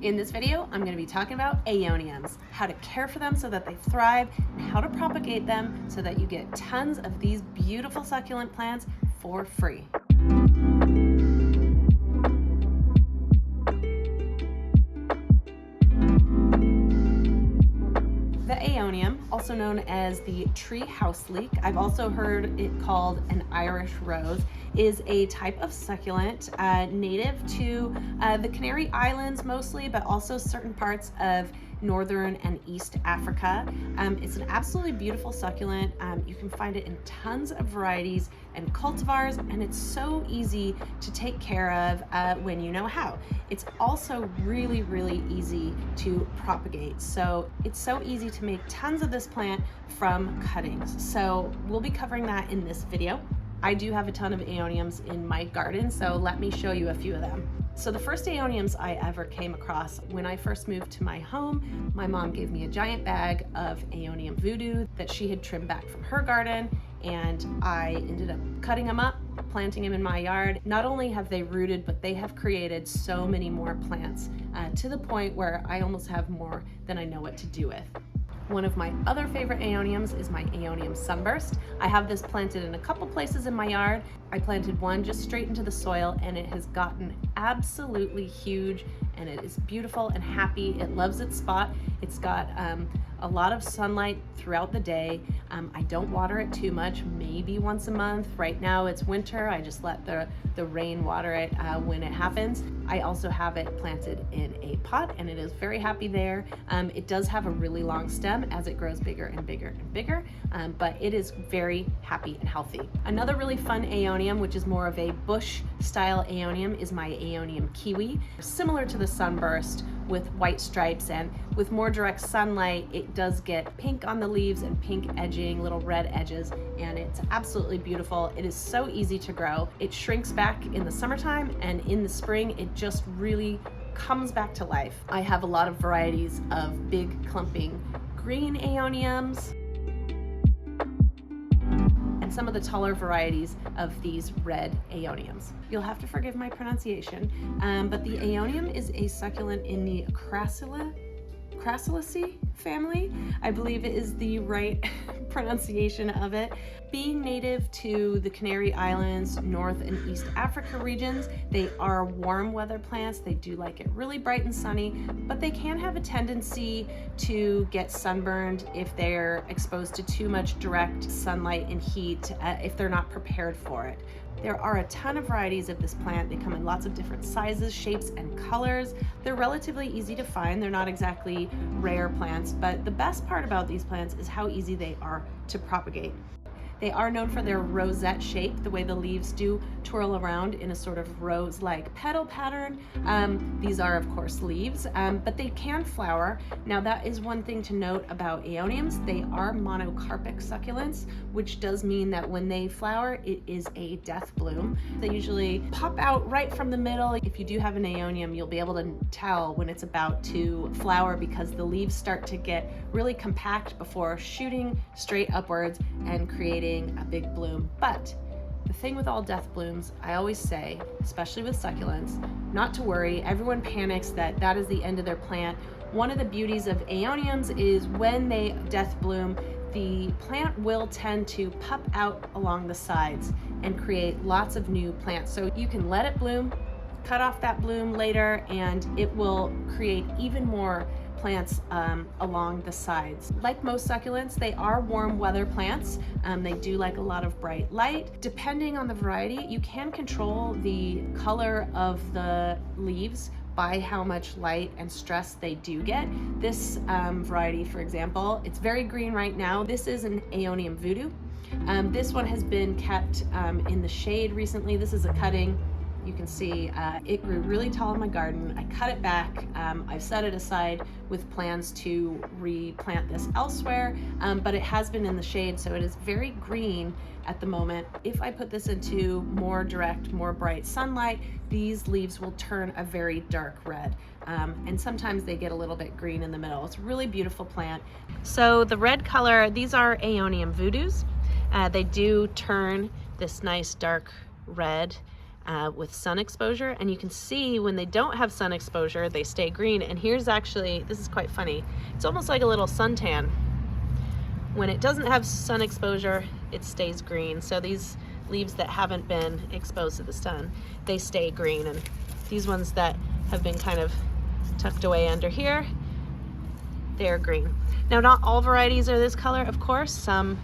In this video, I'm going to be talking about Aeoniums, how to care for them so that they thrive, and how to propagate them so that you get tons of these beautiful succulent plants for free. The Aeonium, also known as the tree house leek, I've also heard it called an Irish rose, is a type of succulent native to the Canary Islands mostly, but also certain parts of northern and East Africa. It's an absolutely beautiful succulent. You can find it in tons of varieties and cultivars, and it's so easy to take care of when you know how. It's also really, really easy to propagate. So it's so easy to make tons of this plant from cuttings. So we'll be covering that in this video. I do have a ton of Aeoniums in my garden, so let me show you a few of them. So the first Aeoniums I ever came across, when I first moved to my home, my mom gave me a giant bag of Aeonium voodoo that she had trimmed back from her garden, and I ended up cutting them up, planting them in my yard. Not only have they rooted, but they have created so many more plants to the point where I almost have more than I know what to do with. One of my other favorite Aeoniums is my Aeonium sunburst. I have this planted in a couple places in my yard. I planted one just straight into the soil, and it has gotten absolutely huge, and it is beautiful and happy. It loves its spot. It's got a lot of sunlight throughout the day. I don't water it too much, maybe once a month. Right now it's winter. I just let the rain water it when it happens. I also have it planted in a pot, and it is very happy there. It does have a really long stem as it grows bigger and bigger and bigger, but it is very happy and healthy. Another really fun Aeonium, which is more of a bush style Aeonium, is my Aeonium kiwi. Similar to the sunburst with white stripes, and with more direct sunlight, it does get pink on the leaves and pink edging, little red edges, and it's absolutely beautiful. It is so easy to grow. It shrinks back in the summertime, and in the spring, it just really comes back to life. I have a lot of varieties of big clumping green Aeoniums, and some of the taller varieties of these red Aeoniums. You'll have to forgive my pronunciation, but the Aeonium is a succulent in the Crassulaceae family. I believe it is the right pronunciation of it. Being native to the Canary Islands, North and East Africa regions, they are warm weather plants. They do like it really bright and sunny, but they can have a tendency to get sunburned if they're exposed to too much direct sunlight and heat, if they're not prepared for it. There are a ton of varieties of this plant. They come in lots of different sizes, shapes, and colors. They're relatively easy to find. They're not exactly rare plants, but the best part about these plants is how easy they are to propagate. They are known for their rosette shape, the way the leaves do twirl around in a sort of rose-like petal pattern. These are, of course, leaves, but they can flower. Now, that is one thing to note about Aeoniums. They are monocarpic succulents, which does mean that when they flower, it is a death bloom. They usually pop out right from the middle. If you do have an Aeonium, you'll be able to tell when it's about to flower because the leaves start to get really compact before shooting straight upwards and creating a big bloom. But the thing with all death blooms, I always say, especially with succulents, not to worry. Everyone panics that that is the end of their plant. One of the beauties of Aeoniums is when they death bloom, the plant will tend to puff out along the sides and create lots of new plants. So you can let it bloom, cut off that bloom later, and it will create even more plants along the sides. Like most succulents, they are warm weather plants. They do like a lot of bright light. Depending on the variety, you can control the color of the leaves by how much light and stress they do get. This variety, for example, it's very green right now. This is an Aeonium voodoo. This one has been kept in the shade recently. This is a cutting. You can see it grew really tall in my garden. I cut it back. I've set it aside with plans to replant this elsewhere, but it has been in the shade, so it is very green at the moment. If I put this into more direct, more bright sunlight, these leaves will turn a very dark red. And sometimes they get a little bit green in the middle. It's a really beautiful plant. So the red color, these are Aeonium voodoos. They do turn this nice dark red with sun exposure. And you can see when they don't have sun exposure, they stay green. And here's actually, this is quite funny. It's almost like a little suntan. When it doesn't have sun exposure, it stays green. So these leaves that haven't been exposed to the sun, they stay green. And these ones that have been kind of tucked away under here, they're green. Now, not all varieties are this color, of course. Some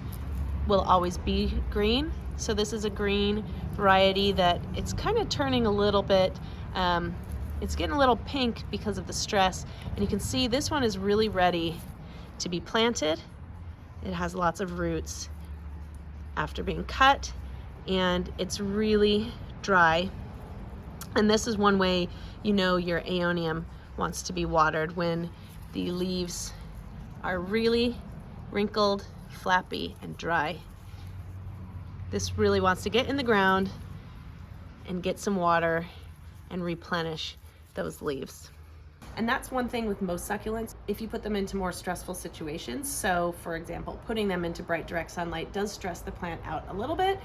will always be green. So this is a green variety that it's kind of turning a little bit, it's getting a little pink because of the stress. And you can see this one is really ready to be planted. It has lots of roots after being cut, and it's really dry. And this is one way you know your Aeonium wants to be watered, when the leaves are really wrinkled, flappy, and dry. This really wants to get in the ground and get some water and replenish those leaves. And that's one thing with most succulents, if you put them into more stressful situations. So for example, putting them into bright direct sunlight does stress the plant out a little bit.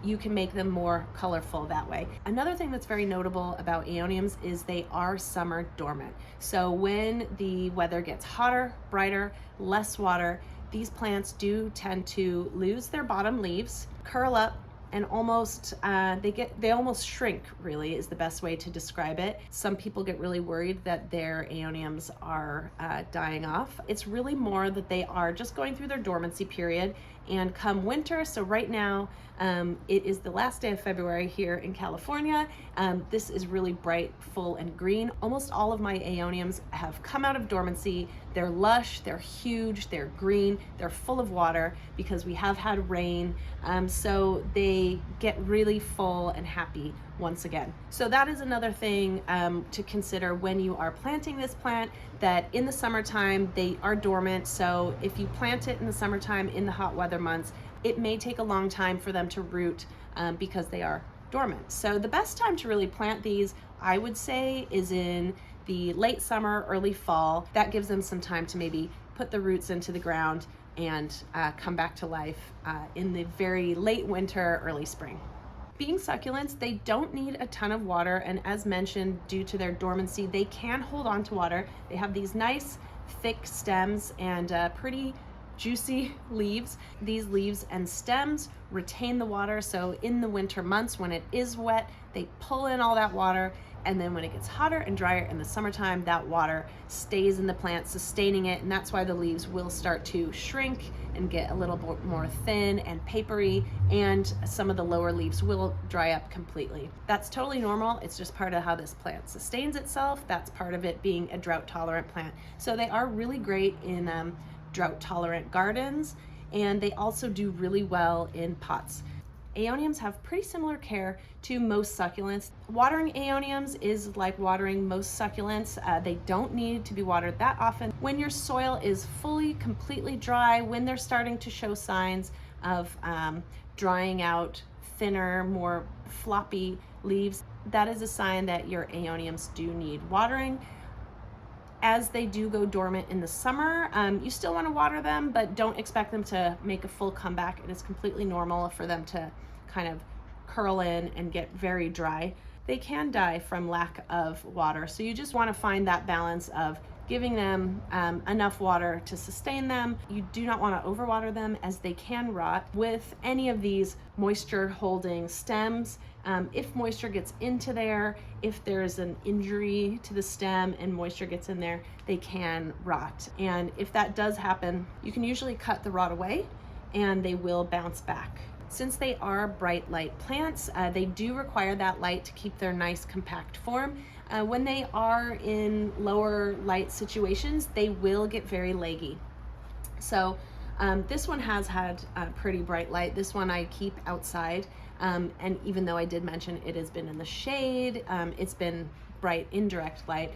You can make them more colorful that way. Another thing that's very notable about Aeoniums is they are summer dormant. So when the weather gets hotter, brighter, less water, these plants do tend to lose their bottom leaves, curl up, and almost they almost shrink, really is the best way to describe it. Some people get really worried that their Aeoniums are dying off. It's really more that they are just going through their dormancy period, and come winter, so right now it is the last day of February here in California. This is really bright, full, and green. Almost all of my Aeoniums have come out of dormancy. They're lush, they're huge, they're green, they're full of water because we have had rain, so they get really full and happy once again. So that is another thing to consider when you are planting this plant, that in the summertime they are dormant. So if you plant it in the summertime in the hot weather months, it may take a long time for them to root because they are dormant. So the best time to really plant these, I would say, is in the late summer, early fall. That gives them some time to maybe put the roots into the ground and come back to life in the very late winter, early spring. Being succulents, they don't need a ton of water, and as mentioned, due to their dormancy, they can hold on to water. They have these nice thick stems and pretty juicy leaves. These leaves and stems retain the water, so in the winter months when it is wet, they pull in all that water, and then when it gets hotter and drier in the summertime, that water stays in the plant, sustaining it, and that's why the leaves will start to shrink and get a little bit more thin and papery, and some of the lower leaves will dry up completely. That's totally normal. It's just part of how this plant sustains itself. That's part of it being a drought-tolerant plant. So they are really great in drought-tolerant gardens, and they also do really well in pots. Aeoniums have pretty similar care to most succulents. Watering Aeoniums is like watering most succulents. They don't need to be watered that often. When your soil is fully, completely dry, when they're starting to show signs of drying out, thinner, more floppy leaves, that is a sign that your Aeoniums do need watering. As they do go dormant in the summer, you still want to water them, but don't expect them to make a full comeback. It is completely normal for them to kind of curl in and get very dry. They can die from lack of water, so you just want to find that balance of giving them enough water to sustain them. You do not want to overwater them, as they can rot. With any of these moisture holding stems, if moisture gets into there, if there's an injury to the stem and moisture gets in there, they can rot. And if that does happen, you can usually cut the rot away and they will bounce back. Since they are bright light plants, they do require that light to keep their nice compact form. When they are in lower light situations, they will get very leggy. So this one has had pretty bright light. This one I keep outside, and even though I did mention it has been in the shade, it's been bright indirect light.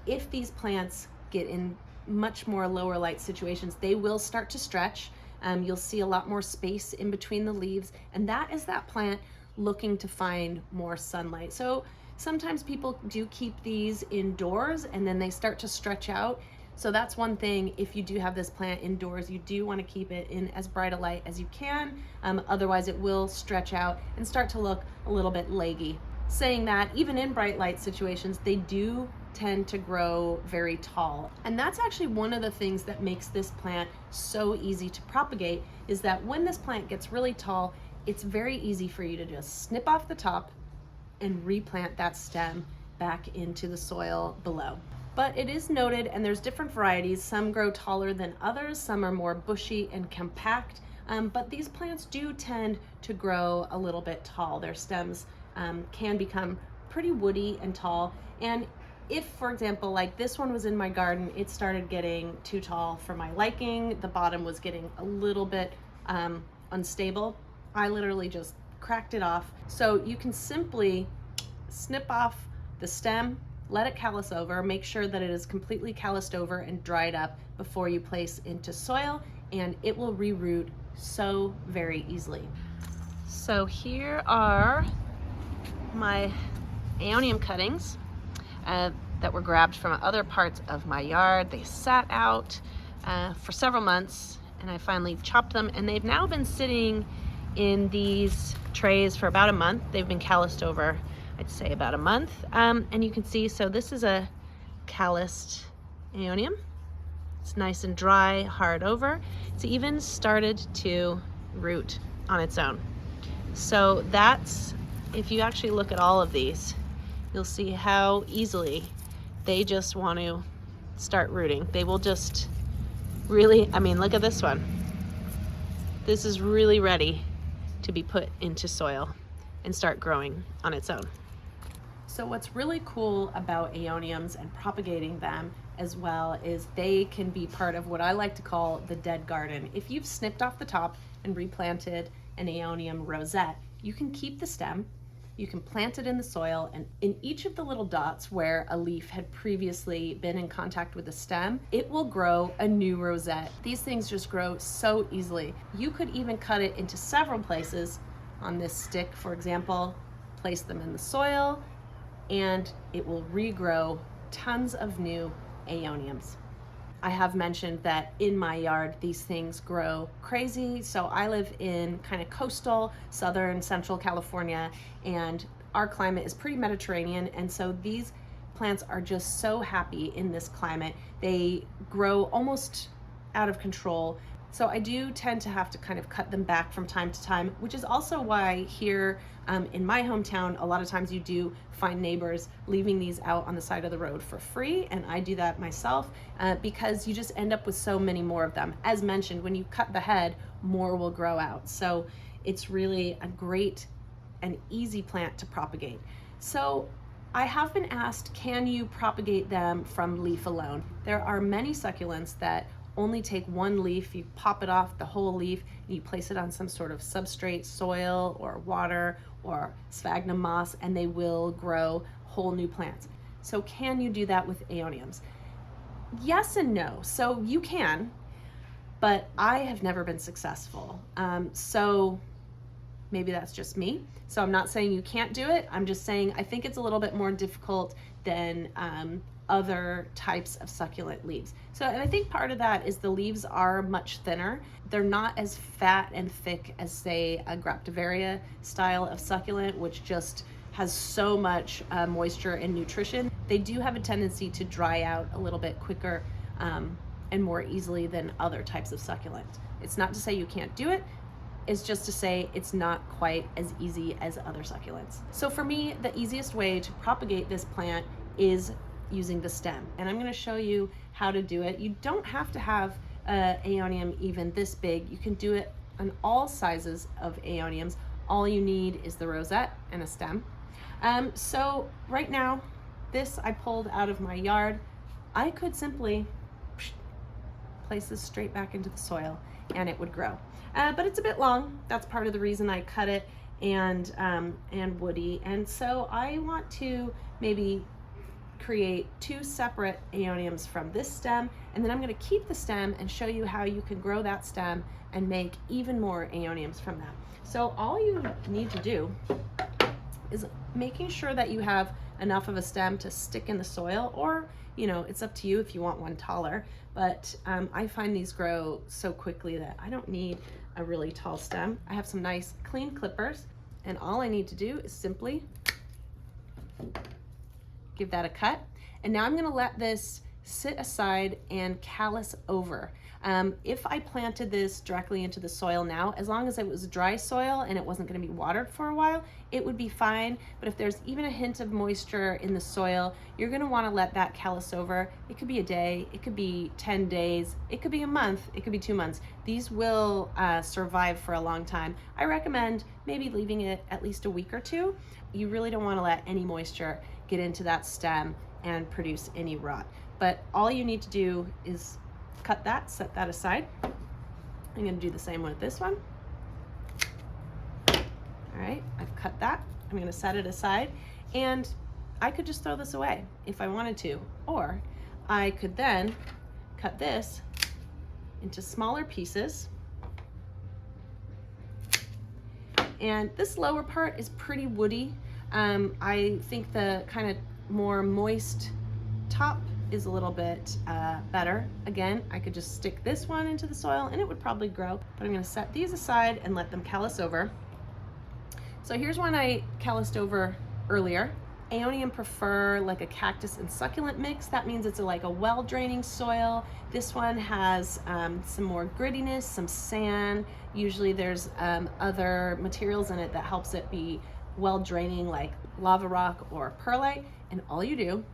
If these plants get in much more lower light situations, they will start to stretch. You'll see a lot more space in between the leaves, and that is that plant looking to find more sunlight. So sometimes people do keep these indoors and then they start to stretch out. So that's one thing. If you do have this plant indoors, you do want to keep it in as bright a light as you can. Otherwise it will stretch out and start to look a little bit leggy. Saying that, even in bright light situations, they do tend to grow very tall. And that's actually one of the things that makes this plant so easy to propagate, is that when this plant gets really tall, it's very easy for you to just snip off the top and replant that stem back into the soil below. But it is noted, and there's different varieties. Some grow taller than others, some are more bushy and compact, but these plants do tend to grow a little bit tall. Their stems can become pretty woody and tall. And if, for example, like this one was in my garden, it started getting too tall for my liking, the bottom was getting a little bit unstable, I literally just cracked it off. So you can simply snip off the stem, let it callus over, make sure that it is completely calloused over and dried up before you place into soil, and it will reroot so very easily. So here are my Aeonium cuttings that were grabbed from other parts of my yard. They sat out for several months, and I finally chopped them, and they've now been sitting in these trays for about a month. They've been calloused over, I'd say about a month. And you can see, so this is a calloused Aeonium. It's nice and dry, hard over. It's even started to root on its own. So that's, if you actually look at all of these, you'll see how easily they just want to start rooting. They will just really, I mean, look at this one. This is really ready to be put into soil and start growing on its own. So what's really cool about Aeoniums and propagating them as well is they can be part of what I like to call the dead garden. If you've snipped off the top and replanted an Aeonium rosette, you can keep the stem, you can plant it in the soil, and in each of the little dots where a leaf had previously been in contact with the stem, it will grow a new rosette. These things just grow so easily. You could even cut it into several places on this stick, for example, place them in the soil, and it will regrow tons of new Aeoniums. I have mentioned that in my yard, these things grow crazy. So I live in kind of coastal, southern, central California, and our climate is pretty Mediterranean. And so these plants are just so happy in this climate. They grow almost out of control. So I do tend to have to kind of cut them back from time to time, which is also why here in my hometown, a lot of times you do find neighbors leaving these out on the side of the road for free, and I do that myself because you just end up with so many more of them. As mentioned, when you cut the head, more will grow out. So it's really a great and easy plant to propagate. So I have been asked, can you propagate them from leaf alone? There are many succulents that only take one leaf, you pop it off the whole leaf, and you place it on some sort of substrate, soil or water or sphagnum moss, and they will grow whole new plants. So can you do that with Aeoniums? Yes and no. So you can, but I have never been successful. So maybe that's just me. So I'm not saying you can't do it. I'm just saying I think it's a little bit more difficult than other types of succulent leaves. So, and I think part of that is the leaves are much thinner. They're not as fat and thick as, say, a Graptivaria style of succulent, which just has so much moisture and nutrition. They do have a tendency to dry out a little bit quicker and more easily than other types of succulents. It's not to say you can't do it, it's just to say it's not quite as easy as other succulents. So for me, the easiest way to propagate this plant is using the stem, and I'm going to show you how to do it. You don't have to have Aeonium even this big. You can do it on all sizes of Aeoniums. All you need is the rosette and a stem. So right now, this I pulled out of my yard. I could simply place this straight back into the soil and it would grow. But it's a bit long. That's part of the reason I cut it, and woody. And so I want to maybe create two separate Aeoniums from this stem, and then I'm going to keep the stem and show you how you can grow that stem and make even more Aeoniums from that. So all you need to do is making sure that you have enough of a stem to stick in the soil, or You know, it's up to you if you want one taller, but I find these grow so quickly that I don't need a really tall stem. I have some nice clean clippers, and all I need to do is simply give that a cut. And now I'm gonna let this sit aside and callus over. If I planted this directly into the soil now, as long as it was dry soil and it wasn't gonna be watered for a while, it would be fine. But if there's even a hint of moisture in the soil, you're gonna wanna let that callus over. It could be a day, it could be 10 days, it could be a month, it could be 2 months. These will survive for a long time. I recommend maybe leaving it at least a week or two. You really don't wanna let any moisture get into that stem and produce any rot. But all you need to do is cut that, set that aside. I'm gonna do the same with this one. All right, I've cut that. I'm gonna set it aside, and I could just throw this away if I wanted to, or I could then cut this into smaller pieces. And this lower part is pretty woody. I think the kind of more moist top is a little bit better. Again, I could just stick this one into the soil and it would probably grow, but I'm gonna set these aside and let them callus over. So here's one I calloused over earlier. Aeonium prefer like a cactus and succulent mix. That means it's like a well-draining soil. This one has some more grittiness, some sand. Usually there's other materials in it that helps it be well-draining, like lava rock or perlite. And all you do,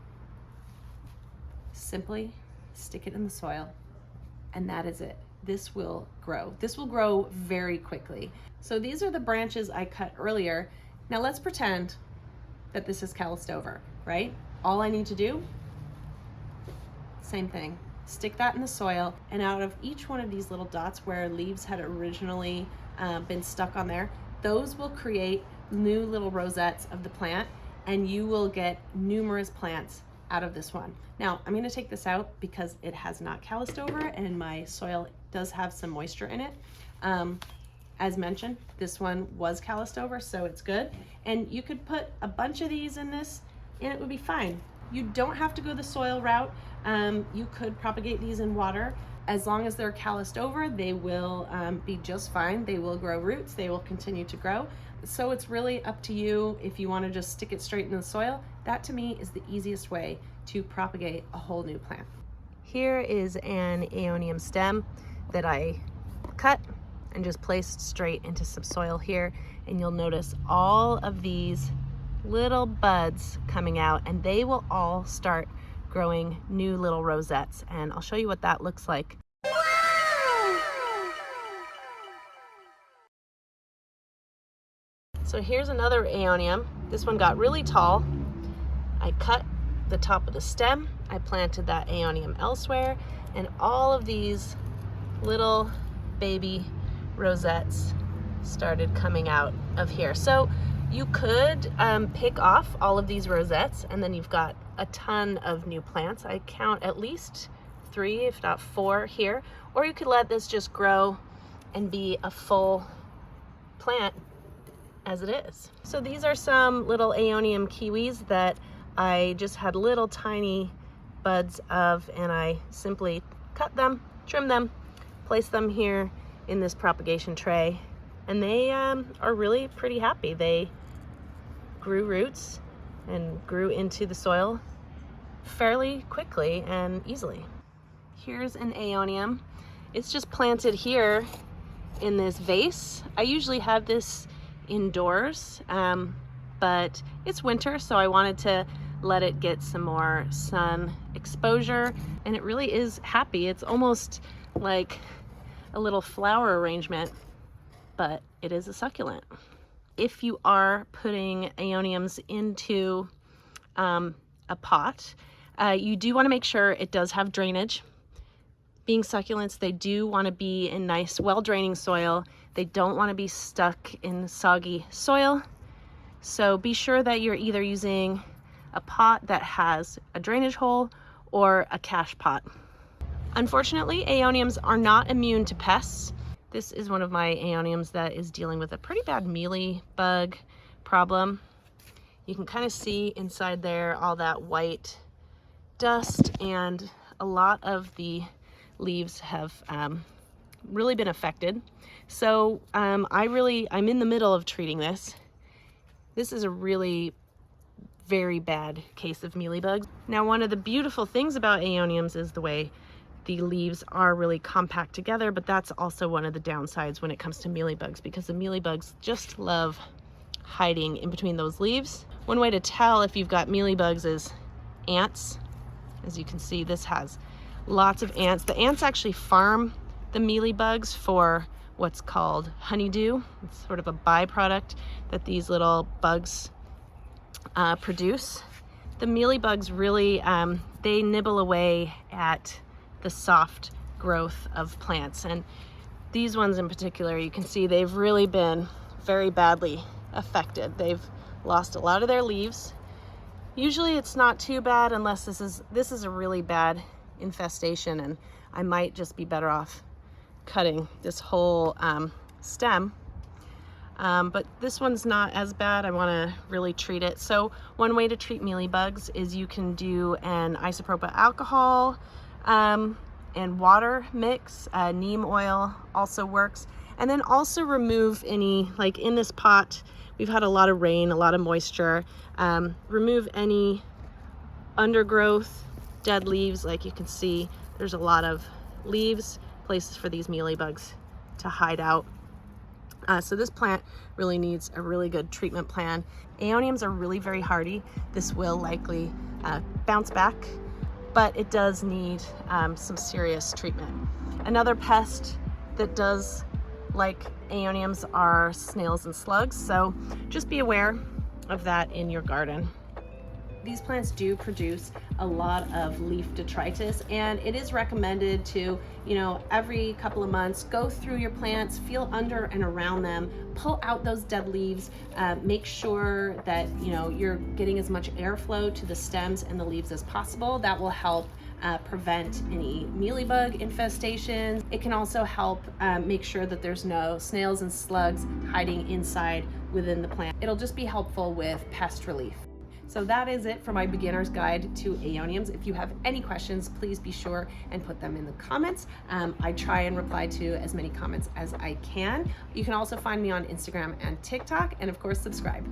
simply stick it in the soil, and that is it. This will grow. This will grow very quickly. So these are the branches I cut earlier. Now let's pretend that this is calloused over, right? All I need to do, same thing, stick that in the soil, and out of each one of these little dots where leaves had originally been stuck on there, those will create new little rosettes of the plant, and you will get numerous plants out of this one. Now, I'm gonna take this out because it has not calloused over and my soil does have some moisture in it. As mentioned, this one was calloused over, so it's good. And you could put a bunch of these in this and it would be fine. You don't have to go the soil route. You could propagate these in water. As long as they're calloused over, they will be just fine. They will grow roots, they will continue to grow. So it's really up to you if you want to just stick it straight in the soil. That to me is the easiest way to propagate a whole new plant. Here is an Aeonium stem that I cut and just placed straight into some soil here. And you'll notice all of these little buds coming out, and they will all start growing new little rosettes. And I'll show you what that looks like. So here's another Aeonium. This one got really tall. I cut the top of the stem. I planted that Aeonium elsewhere, and all of these little baby rosettes started coming out of here. So you could pick off all of these rosettes, and then you've got a ton of new plants. I count at least 3, if not 4 here. Or you could let this just grow and be a full plant as it is. So these are some little Aeonium kiwis that I just had little tiny buds of, and I simply cut them, trim them, place them here in this propagation tray, and they are really pretty happy. They grew roots and grew into the soil fairly quickly and easily. Here's an Aeonium. It's just planted here in this vase. I usually have this indoors, but it's winter, so I wanted to let it get some more sun exposure, and it really is happy. It's almost like a little flower arrangement, but it is a succulent. If you are putting Aeoniums into a pot, you do want to make sure it does have drainage. Being succulents, they do want to be in nice, well-draining soil. They don't want to be stuck in soggy soil. So be sure that you're either using a pot that has a drainage hole or a cache pot. Unfortunately, Aeoniums are not immune to pests. This is one of my Aeoniums that is dealing with a pretty bad mealy bug problem. You can kind of see inside there all that white dust, and a lot of the leaves have really been affected. So I'm in the middle of treating this. This is a really very bad case of mealybugs. Now, one of the beautiful things about Aeoniums is the way the leaves are really compact together, but that's also one of the downsides when it comes to mealybugs, because the mealybugs just love hiding in between those leaves. One way to tell if you've got mealybugs is ants. As you can see, this has lots of ants. The ants actually farm the mealybugs for what's called honeydew. It's sort of a byproduct that these little bugs produce. The mealybugs really, they nibble away at the soft growth of plants. And these ones in particular, you can see they've really been very badly affected. They've lost a lot of their leaves. Usually it's not too bad unless this is a really bad infestation, and I might just be better off cutting this whole stem. But this one's not as bad. I want to really treat it. So one way to treat mealybugs is you can do an isopropyl alcohol and water mix. Neem oil also works. And then also remove any, like in this pot, we've had a lot of rain, a lot of moisture. Remove any undergrowth, dead leaves. Like you can see, there's a lot of leaves, places for these mealybugs to hide out. So this plant really needs a really good treatment plan. Aeoniums are really very hardy. This will likely bounce back, but it does need some serious treatment. Another pest that does like Aeoniums are snails and slugs, so just be aware of that in your garden. These plants do produce a lot of leaf detritus, and it is recommended to, every couple of months, go through your plants, feel under and around them, pull out those dead leaves, make sure that, you're getting as much airflow to the stems and the leaves as possible. That will help prevent any mealybug infestations. It can also help make sure that there's no snails and slugs hiding inside within the plant. It'll just be helpful with pest relief. So that is it for my beginner's guide to Aeoniums. If you have any questions, please be sure and put them in the comments. I try and reply to as many comments as I can. You can also find me on Instagram and TikTok, and of course, subscribe.